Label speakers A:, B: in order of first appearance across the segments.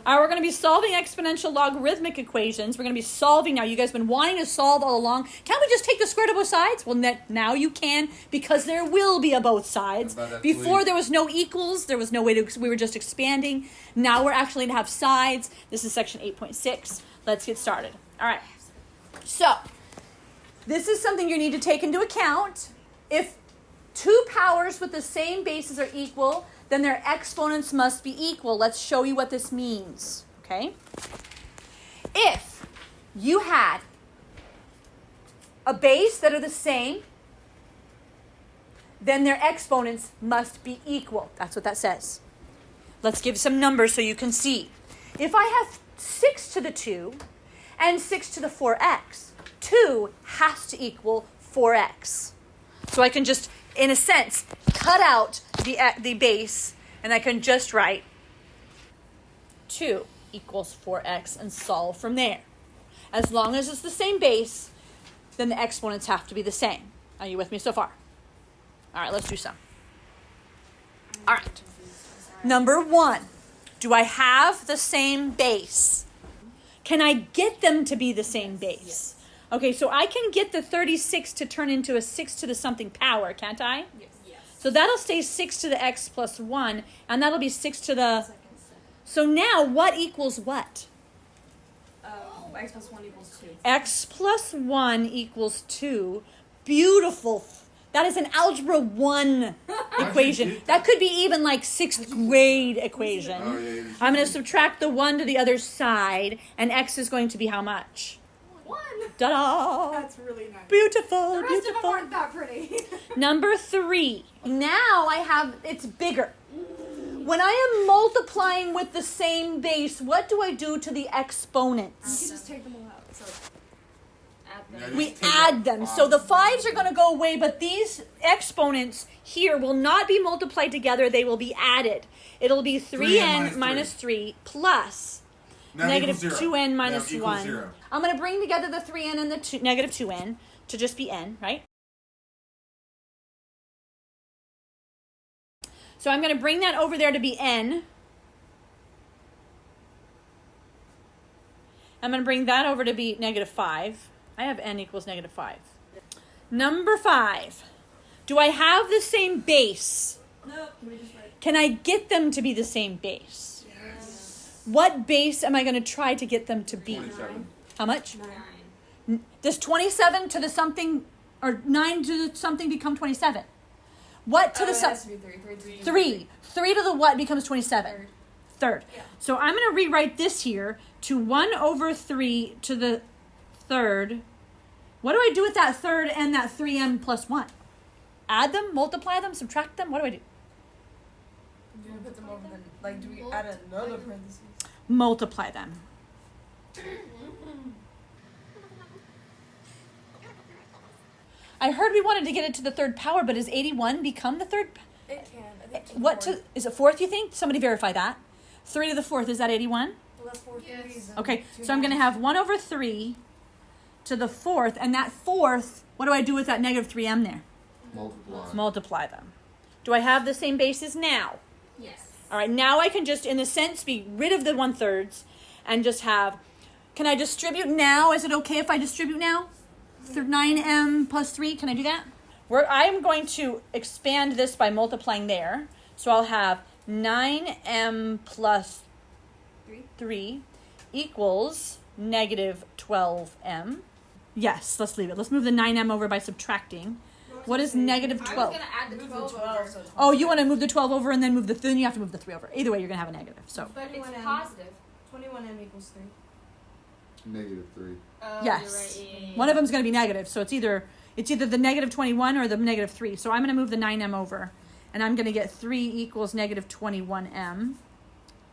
A: All right, we're going to be solving exponential logarithmic equations. We're going to be solving now. You guys have been wanting to solve all along. Can't we just take the square root of both sides? Well, now you can, because there will be a both sides. Before there was no equals. There was no way to, we were just expanding. Now we're actually going to have sides. This is section 8.6. Let's get started. All right. So this is something you need to take into account. If two powers with the same bases are equal, then their exponents must be equal. Let's show you what this means, okay? If you had a base that are the same, then their exponents must be equal. That's what that says. Let's give some numbers so you can see. If I have 6 to the 2 and 6 to the 4x, 2 has to equal 4x. So I can just, in a sense, cut out the base, and I can just write 2 equals 4x and solve from there. As long as it's the same base, then the exponents have to be the same. Are you with me so far? All right, let's do some. All right. Number 1, do I have the same base? Can I get them to be the same base? Yes. Okay, so I can get the 36 to turn into a 6 to the something power, can't I? Yes. So that'll stay 6 to the x plus 1, and that'll be 6 to the... So now, what equals what?
B: X plus 1 equals 2.
A: X plus 1 equals 2. Beautiful. That is an Algebra 1 equation. That could be even like 6th grade equation.
C: Oh, yeah,
A: I'm going to subtract the 1 to the other side, and x is going to be how much?
B: 1.
A: Ta-da!
B: That's really nice.
A: Beautiful,
B: The rest
A: beautiful.
B: of them aren't that pretty.
A: Number 3. Now I have, it's bigger. When I am multiplying with the same base, what do I do to the
B: You
A: exponents?
B: can just take them all out. So add them.
C: Yeah,
A: We
C: just take
A: add
C: out
A: them.
C: five.
A: So the 5s are going to go away, but these exponents here will not be multiplied together. They will be added. It'll be 3n minus 3 plus
C: Now
A: negative
C: equals 0.
A: 2n minus
C: Now equals
A: 1.
C: 0.
A: I'm going to bring together the 3n and the negative 2n to just be n, right? So I'm going to bring that over there to be n. I'm going to bring that over to be negative 5. I have n equals negative 5. Number 5. Do I have the same base?
B: Nope. Can we just write?
A: Can I get them to be the same base?
B: Yes.
A: What base am I going to try to get them to be?
C: 27.
A: How much?
B: 9.
A: Does 27 to the something, or 9 to the something become 27? What to the
B: It has
A: something?
B: to be 3.
A: 3. 3 to the what becomes 27?
B: Third.
A: Third.
B: Yeah.
A: So I'm going to rewrite this here to 1 over 3 to the third. What do I do with that third and that 3m plus 1? Add them, multiply them, subtract them? What do I do?
B: Do we put them over the, like, do we add another parentheses?
A: Multiply them. I heard we wanted to get it to the third power, but does 81 become the third?
B: It can. I think
A: What to, is it fourth, you think? Somebody verify that. 3 to the fourth, is that 81?
B: Well, that's 4 threes.
A: Okay, so I'm going to have 1 over 3 to the fourth, and that fourth, what do I do with that negative 3m there?
C: Multiply.
A: Multiply them. Do I have the same bases now?
B: Yes.
A: All right, now I can just, in a sense, be rid of the 1/3 and just have, can I distribute now? Is it okay if I distribute now? 9m plus 3, can I do that? I'm going to expand this by multiplying there. So I'll have 9m plus 3 equals negative 12m. Yes, let's leave it. Let's move the 9m over by subtracting. What is negative 12?
D: I was going to add the 12 over.
B: So it's
A: Oh, you want to move the 12 over and then move then you have to move the 3 over. Either way, you're going to have a negative. So,
D: But it's
B: 21M.
D: positive.
B: 21m equals 3.
C: Negative 3.
D: Oh,
A: yes.
D: You're right. Yeah.
A: One of them is going to be negative. So it's either the negative 21 or the negative 3. So I'm going to move the 9m over. And I'm going to get 3 equals negative 21m.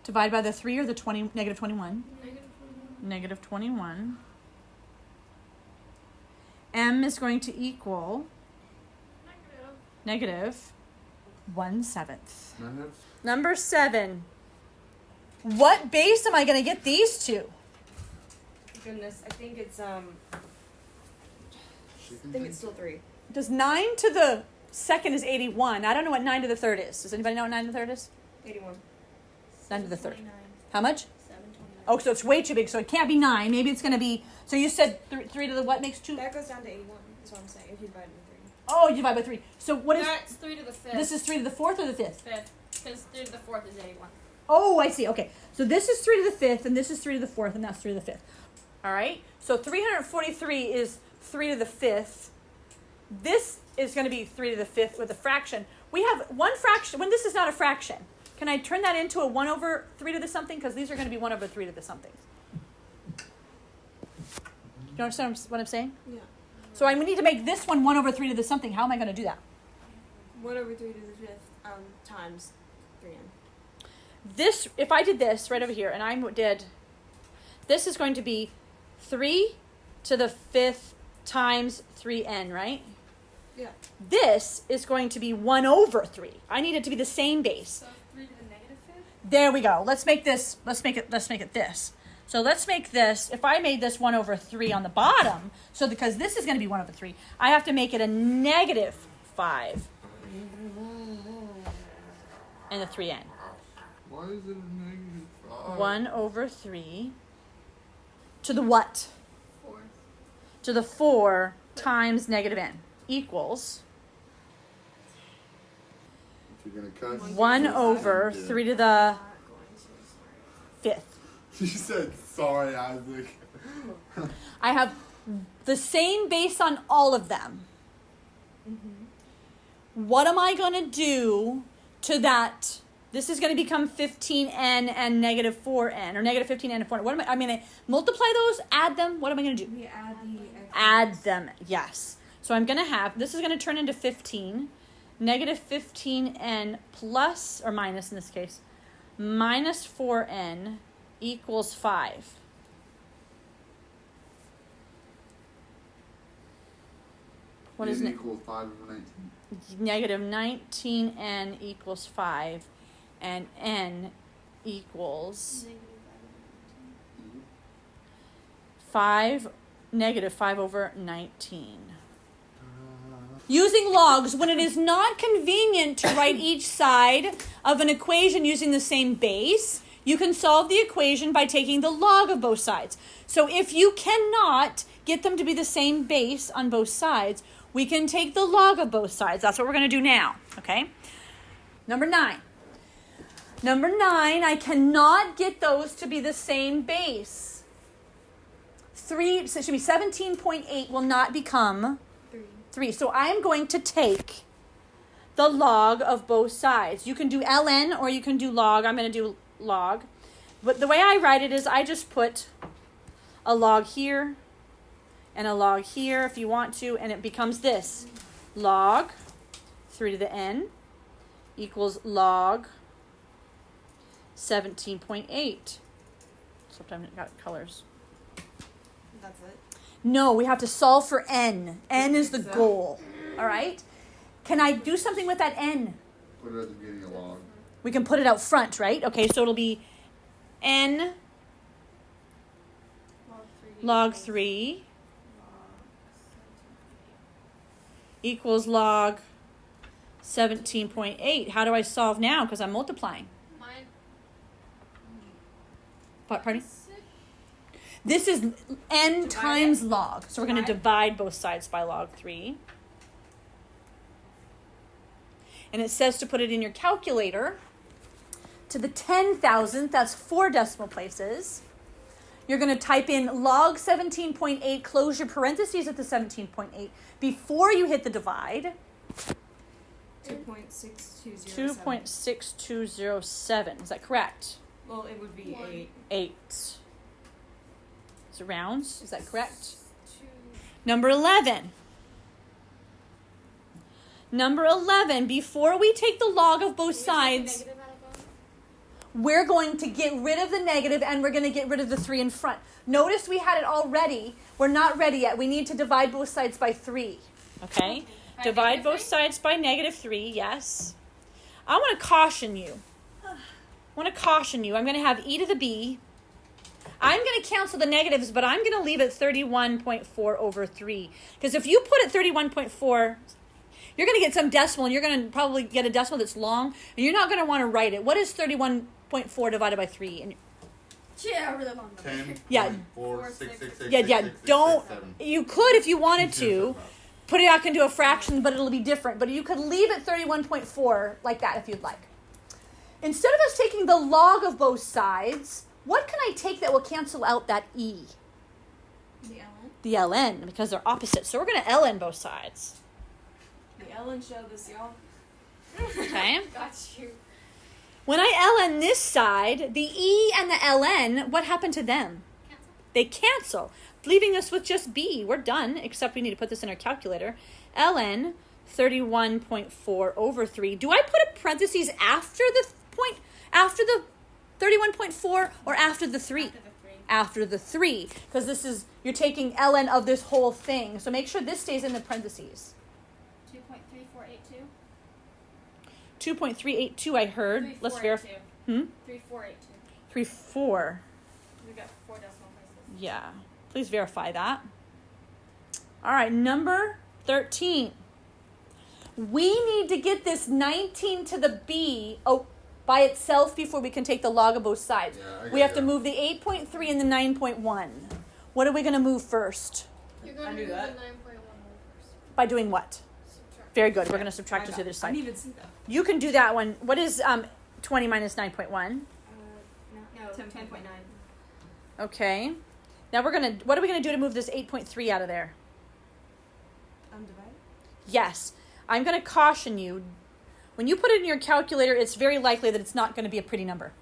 A: Divide by the 3 or the negative 21. Negative 21. M is going to equal negative 1/7. Number 7. What base am I going to get these to?
B: Goodness, I think it's still 3.
A: Does 9 to the second is 81. I don't know what 9 to the third is. Does anybody know what 9 to the third is?
B: 81.
A: 9 to the third. How much?
D: 79.
A: Oh, so it's way too big, so it can't be 9. Maybe it's going to be, so you said 3 to the what makes 2?
B: That goes down to 81. That's what I'm saying. If you divide it by 3.
A: Oh, you divide by 3. So what is,
D: That's 3 to the 5th.
A: this is 3 to the 4th or the 5th?
D: 5th. Because 3 to the 4th is 81.
A: Oh, I see. Okay. So this is 3 to the 5th, and this is 3 to the 4th, and that's 3 to the 5th. All right? So 343 is 3 to the 5th. This is going to be 3 to the 5th with a fraction. We have one fraction, when this is not a fraction. Can I turn that into a 1 over 3 to the something? Because these are going to be 1 over 3 to the something. Do you understand what I'm saying?
B: Yeah.
A: So I need to make this one 1 over 3 to the something. How am I going to do that?
B: 1 over 3 to the 5th times 3n.
A: This, if I did this right over here, and I did, this is going to be 3 to the 5th times 3n, right?
B: Yeah.
A: This is going to be 1 over 3. I need it to be the same base.
D: So 3 to the negative 5th?
A: There we go. Let's make this, let's make it this. So let's make this, if I made this 1 over 3 on the bottom, so because this is going to be 1 over 3, I have to make it a negative 5 and a 3n.
C: Why is it a negative 5?
A: 1 over 3 to the what?
D: 4.
A: To the 4 times negative n equals
C: If you're going to cut
A: 1 over 3 to the 5th.
C: You said sorry, Isaac.
A: I have the same base on all of them. What am I going to do to that? This is going to become 15n and negative 4n, or negative 15n and 4n. What am I going to multiply those, add them? What am I going to do?
B: We add the
A: Add them, yes. So I'm going to have, this is going to turn into 15, negative 15n plus, or minus in this case, minus 4n equals 5. What is
C: N
A: it?
C: equals 5 over 19.
A: Negative 19n equals 5, and n equals 5, negative 5 over 19. Using logs, when it is not convenient to write each side of an equation using the same base, you can solve the equation by taking the log of both sides. So if you cannot get them to be the same base on both sides, we can take the log of both sides. That's what we're going to do now, okay? Number 9. Number 9, I cannot get those to be the same base. 3, so it should be 17.8 will not become 3. So I'm going to take the log of both sides. You can do ln or you can do log. I'm going to do log. But the way I write it is I just put a log here and a log here if you want to, and it becomes this. Log 3 to the n equals log 17.8. Sometimes it got colors.
B: That's it.
A: No, we have to solve for n. N is the goal. All right? Can I do something with that n?
C: Put it at the beginning of log.
A: We can put it out front, right? Okay, so it'll be n log 3 equals log 17.8. How do I solve now? Because I'm multiplying.
D: Mine.
A: Pardon? This is n times log. So we're going to divide both sides by log 3. And it says to put it in your calculator to the 10,000th, that's 4 decimal places. You're going to type in log 17.8, close your parentheses at the 17.8 before you hit the divide.
B: 2.6207.
A: 2.6207. Is that correct?
B: Well, it would be 8.
A: 8. Is it rounds? Is that correct?
D: 2.
A: Number 11. Number 11, before we take the log of both sides, we're going to get rid of the negative and we're going to get rid of the 3 in front. Notice we had it already. We're not ready yet. We need to divide both sides by 3. Okay? Divide both sides by negative 3, yes. I want to caution you. I'm going to have e to the b. I'm going to cancel the negatives, but I'm going to leave it 31.4 over 3. Because if you put it 31.4, you're going to get some decimal, and you're going to probably get a decimal that's long, and you're not going to want to write it. What is 31.4 divided by 3? And
D: Yeah, really long.
C: 10,
A: Yeah.
C: 4, 6, 6, 6,
A: Yeah,
C: 6, 6,
A: don't-
C: 6, 7.
A: You could if you wanted to. Put it back into a fraction, but it'll be different. But you could leave it 31.4 like that if you'd like. Instead of us taking the log of both sides, what can I take that will cancel out that e?
B: The ln.
A: The ln, because they're opposite. So we're going to ln both sides.
B: The ln show this, y'all.
A: Okay?
D: Got you.
A: When I ln this side, the e and the ln, what happened to them?
D: Cancel.
A: They cancel, leaving us with just b. We're done, except we need to put this in our calculator. ln 31.4 over 3. Do I put a parentheses after the 31.4 or after the 3?
D: After the 3.
A: After the 3, because this is, you're taking ln of this whole thing. So make sure this stays in the parentheses.
D: 2.3482.
A: 2.382 I heard. Let's verify.
D: 3482.
A: 3.4.
D: We got 4 decimal places.
A: Yeah. Please verify that. All right, number 13. We need to get this 19 to the b by itself before we can take the log of both sides.
C: Yeah,
A: We have to move the 8.3 and the 9.1. What are we going to move first?
D: You're
B: I
D: going to
B: knew
D: do the 9.1
B: that.
D: first.
A: By doing what?
D: Subtract.
A: Very good. We're going to subtract it to
B: I
A: this side.
B: didn't even see that.
A: You can do that one. What is 20 minus 9.1?
D: No, 10.9.
A: Okay. Now what are we going to do to move this 8.3 out of there?
B: Undivided?
A: Yes. I'm going to caution you. When you put it in your calculator, it's very likely that it's not going to be a pretty number.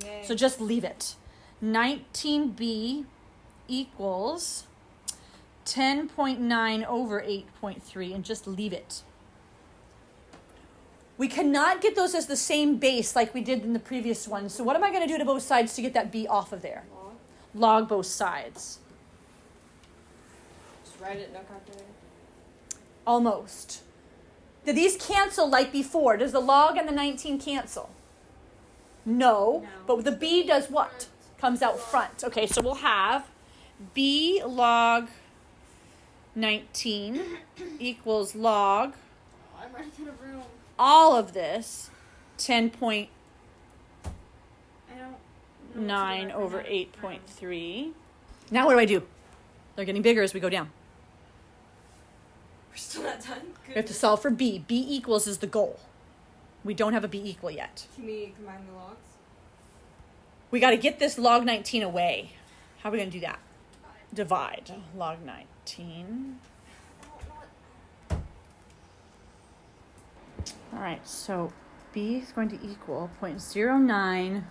B: Yay.
A: So just leave it. 19b equals 10.9 over 8.3, and just leave it. We cannot get those as the same base like we did in the previous one. So what am I going to do to both sides to get that b off of there? Log both sides.
B: Just write it, no calculator.
A: Almost. Do these cancel like before? Does the log and the 19 cancel? No.
D: No.
A: But the b does what? Comes out front. Okay, so we'll have b log 19 equals log
D: Oh, I'm running out of room.
A: all of this 10.9
D: I don't know what to do
A: over
D: right now.
A: 8.3. Now what do? They're getting bigger as we go down.
B: We're still not done?
A: We have to solve for b. b equals is the goal. We don't have a b equal yet.
B: Can we combine the logs?
A: We got to get this log 19 away. How are we going to do that? Divide log 19. All right, so b is going to equal 0.0925.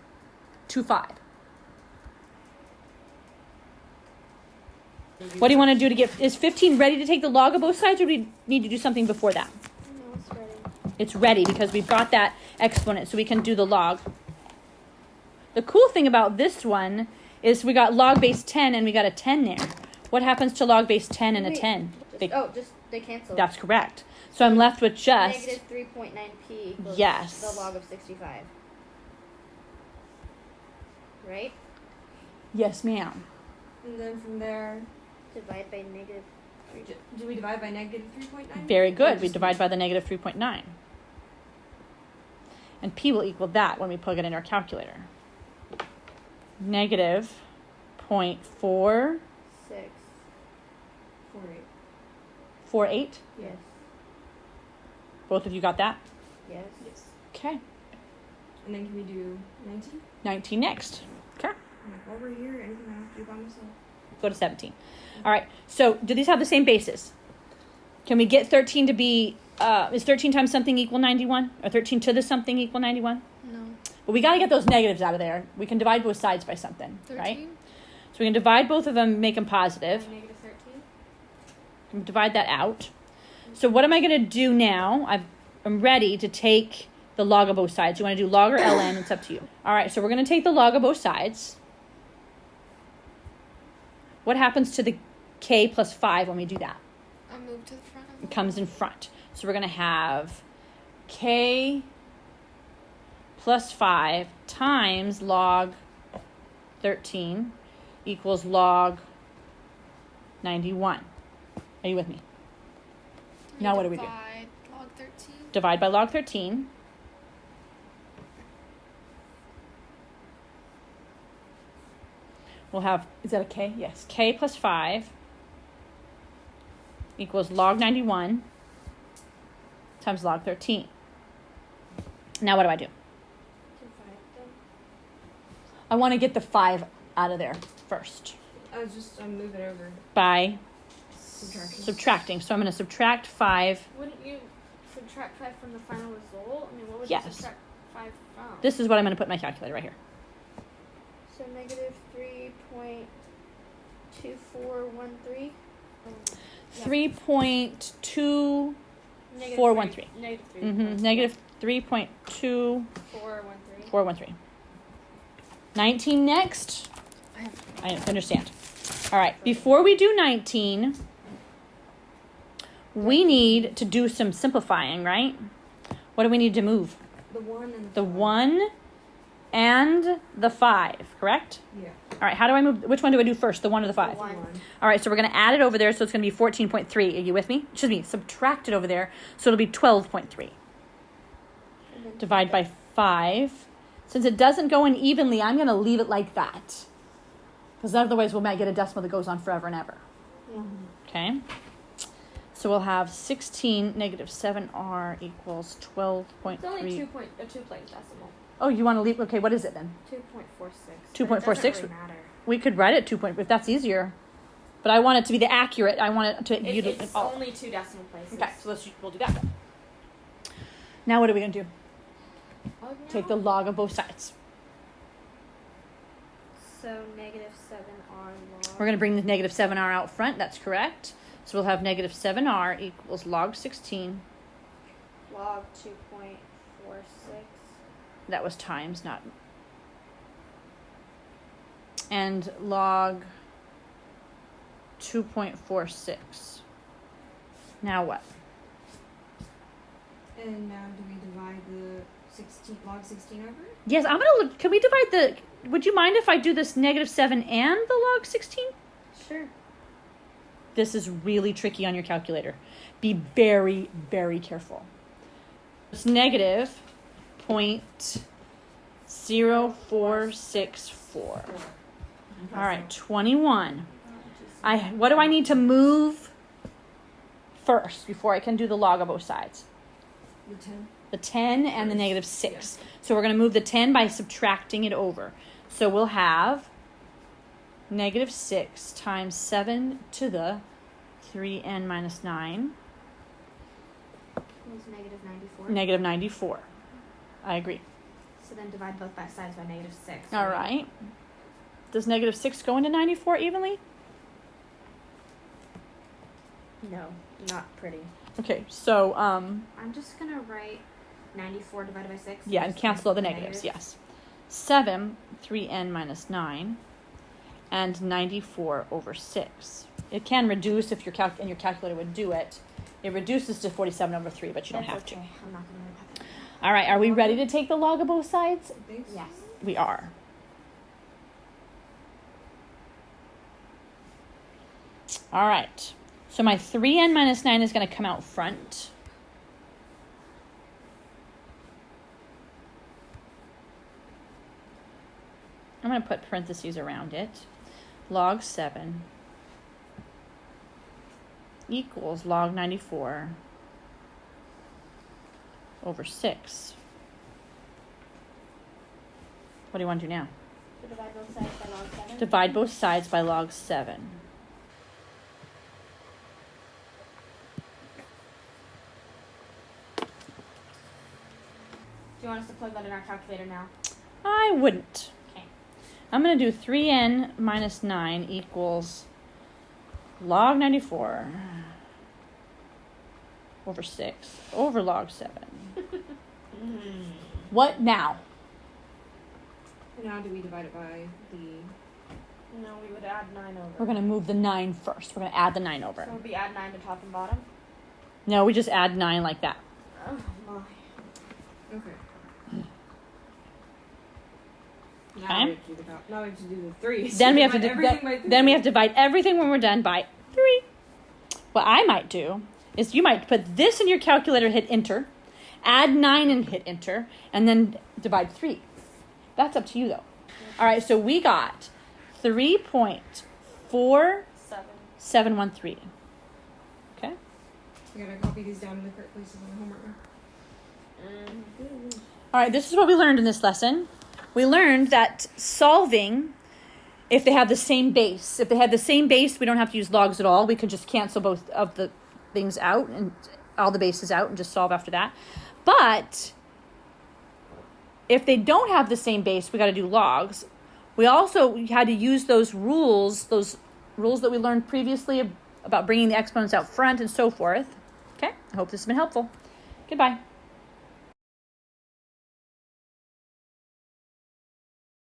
A: What do you want to do to get, is 15 ready to take the log of both sides, or do we need to do something before that?
D: No, it's ready.
A: It's ready because we've got that exponent, so we can do the log. The cool thing about this one is we got log base 10 and we got a 10 there. What happens to log base 10 and a 10? They
E: They cancel.
A: That's correct. So I'm left with just...
E: Negative 3.9p equals
A: Yes.
E: the log of 65. Right?
A: Yes, ma'am.
B: And then from there,
E: Divide by negative 3.
B: do we divide by negative 3.9?
A: Very good. We divide by the negative 3.9. And p will equal that when we plug it in our calculator. Negative 0.448.
E: 6.
B: 48.
E: Yes.
A: Both of you got that?
E: Yes.
B: Yes.
A: Okay.
B: And then can we do 19?
A: 19 next. Okay.
B: I'm like, over here, anything I have to do by myself?
A: Go to 17. All right. So do these have the same basis? Can we get 13 to be, is 13 times something equal 91? Or 13 to the something equal 91?
D: No.
A: But we got to get those negatives out of there. We can divide both sides by something,
D: 13?
A: right? So we can divide both of them, make them positive.
D: Negative 13?
A: And divide that out. So what am I going to do now? I'm ready to take the log of both sides. You want to do log or ln? It's up to you. All right, so we're going to take the log of both sides. What happens to the k plus 5 when we do that?
D: I moved to the front of
A: It comes in front. So we're going to have k plus 5 times log 13 equals log 91. Are you with me? Now what do we do?
D: Divide log 13.
A: Divide by log 13. we'll have, is that a k? Yes. K plus 5 equals log 91 times log 13. Now what do?
E: Divide them.
A: I want to get the 5 out of there first
B: I'm moving over.
A: by
B: Subtraction.
A: subtracting. So I'm going to subtract 5.
D: Wouldn't you subtract 5 from the final result? I mean, what would
A: Yes.
D: you subtract 5 from?
A: This is what I'm going to put in my calculator right here.
E: So negative 3.2413.
A: 3.2413.
D: Negative 3.
A: Negative 3.2413.
D: 413.
A: 19 next. I understand. All right. Before we do 19, we need to do some simplifying, right? What do we need to move?
B: The 1 and
A: The 1 and the 5, correct?
B: Yeah.
A: All right. How do I move? Which one do I do first? The 1 or the 5?
E: The 1.
A: All right. So we're going to add it over there. So it's going to be 14.3. Are you with me? Excuse me. Subtract it over there. So it'll be 12.3. Divide by 5. Since it doesn't go in evenly, I'm going to leave it like that. Because otherwise we might get a decimal that goes on forever and ever. Okay? So we'll have 16 negative 7r equals 12.3.
D: It's only a 2-place decimal.
A: Oh, you want to leave? Okay, what is it then?
D: 2.46.
A: 2.46?
D: It doesn't really matter.
A: We could write it 2 point, if that's easier. But I want it to be the accurate. I want it to...
D: It's only 2 decimal places.
A: Okay, so we'll do that. Now what are we going to do? Take the log of both sides.
E: So negative 7r log.
A: We're going to bring the negative 7r out front. That's correct. So we'll have negative 7r equals log 16.
E: Log 2.46.
A: That was times, not... And log 2.46. Now what?
B: And now do we divide the log 16 over?
A: Yes, I'm going to look... Can we divide the... Would you mind if I do this negative 7 and the log 16?
E: Sure.
A: This is really tricky on your calculator. Be very, very careful. It's negative 0.0464. All right, 21. What do I need to move first before I can do the log of both sides?
B: The 10.
A: The 10 and the negative 6. So we're going to move the 10 by subtracting it over. So we'll have negative 6 times 7 to the 3n minus 9.
E: Was negative 94.
A: Negative 94. I agree.
D: So then divide both sides by negative 6.
A: All right. Does negative 6 go into 94 evenly?
D: No, not pretty.
A: Okay, so,
D: I'm just going to write 94 divided by 6.
A: yeah, and cancel all the negatives, yes. 7, 3n minus 9, and 94 over 6. It can reduce if your your calculator would do it. It reduces to 47 over 3, but you don't have to.
D: I'm not going to worry about that.
A: All right, are we ready to take the log of both sides?
B: I think so.
D: Yes.
A: We are. All right. So my 3n minus 9 is going to come out front. I'm going to put parentheses around it. Log 7 equals log 94 over 6. What do you want to do now?
E: So divide both sides by log 7.
A: Divide both sides by log 7.
D: Do you want us to plug that in our calculator now?
A: I wouldn't.
D: Okay.
A: I'm going to do 3n minus 9 equals log 94 over 6 over log 7. What now?
B: Now do we divide it by the...
D: No, we would add 9 over.
A: We're going to move the 9 first. We're going to add the 9 over.
D: So it would be add 9 to top and bottom?
A: No, we just add 9 like that.
D: Oh, my.
B: Okay.
A: Okay.
B: Now we have to do the 3. So
A: Then we have to
B: divide everything by 3.
A: then we have to divide everything when we're done by 3. What I might do is you might put this in your calculator, hit enter, add 9 and hit enter, and then divide 3. That's up to you though. All right, so we got 3.4713. Okay?
F: We're gonna copy these down in the correct places on the homework.
A: All right, this is what we learned in this lesson. We learned that solving, if they have the same base, we don't have to use logs at all. We could just cancel both of the things out and all the bases out and just solve after that. But if they don't have the same base, we got to do logs. We also had to use those rules that we learned previously about bringing the exponents out front and so forth. Okay, I hope this has been helpful. Goodbye.